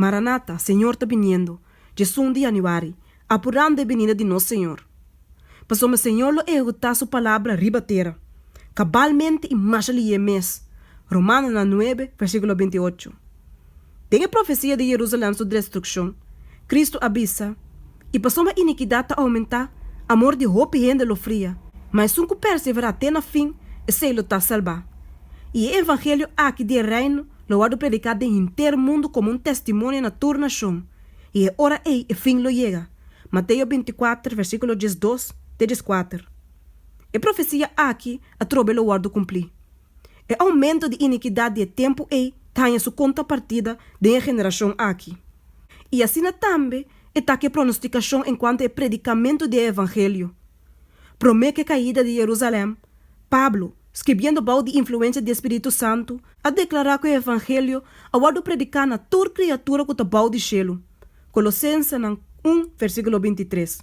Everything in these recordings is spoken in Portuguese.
Maranata, Senhor está vindo. Jesus de januário, apurando a venida de nosso Senhor. Passou o Senhor lo executar sua palavra ribateira, cabalmente e marcha-lhe mês. Romanos 9, versículo 28. Tem a profecia de Jerusalém sobre destruição. Cristo avisa, e passou a iniquidade a aumentar, amor de roupa e renda lo fria, mas um que perseverar até no fim, e se lo está salvar. E o evangelho aqui de reino, lo há predicado em inteiro mundo como um testemunho na tua nação, e é hora aí e fim lo chega. Mateus 24, versículo 12, 14. A profecia aqui, a trobe lo guardo cumprir. O aumento de iniquidade de tempo aí, tem a sua contrapartida de geração aqui. E assim também está que pronosticação enquanto ao predicamento do evangelho. Promete a caída de Jerusalém. Pablo, escrevendo baú de influência do Espírito Santo, a declarar que o evangelho a predicar na toda criatura que está baú de cielo. Colossenses 1, versículo 23.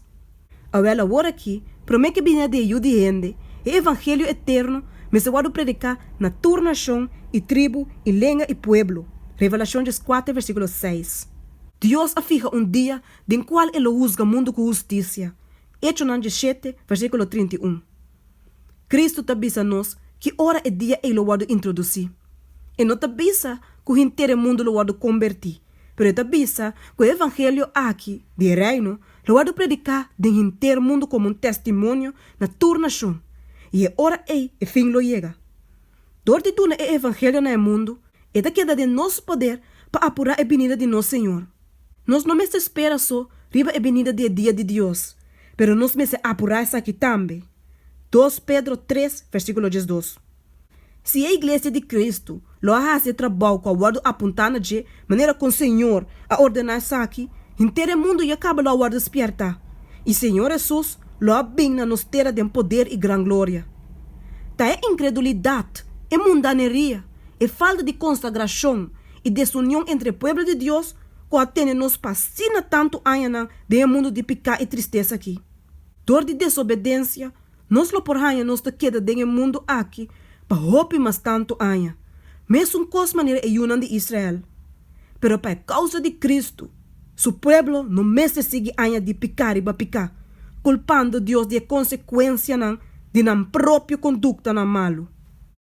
Agora aqui, promete que vinha de ajuda de gente, o evangelho eterno, mas se vai predicar na tua nação, e tribo, e língua e pueblo. Revelações 4, versículo 6. Deus afirma dia em qual ele juzga o mundo com justiça. Hechos 7, versículo 31. Cristo te avisa nos que hora é dia ele vai introduzir. E não te avisa que o inteiro mundo lo vai convertir, mas te avisa que o evangelho aqui, de reino, lo vai predicar de inteiro mundo como um testemunho na tua nação. E é hora aí e fim lo chega. Dorte tu na evangelho no mundo, é da queda de nosso poder para apurar a venida de nosso Senhor. Nós não mais espera só riba a venida do dia de Deus, pero nós mais apurar isso aqui também. 2 Pedro 3, versículo 12. Se a igreja de Cristo lo hace trabalho com a guarda apontada de maneira com o Senhor a ordenar isso aqui, inteiro mundo e acaba lo a despertar. E Senhor Jesus lo abinha nos terra de poder e gran glória. Tá é incredulidade, é mundaneria, é falta de consagração e desunião entre o povo de Deus que atende nos fascina tanto ainda de mundo de pecado e tristeza aqui. Dor de desobediência, nós lo porranha nos te queda de mundo aqui, para roupa mas tanto ainda. Mesmo com maneira é una de Israel. Pero para causa de Cristo, su pueblo não mais sigue ainda de pecar e pecar, culpando Deus de consequência de na própria conduta na malo.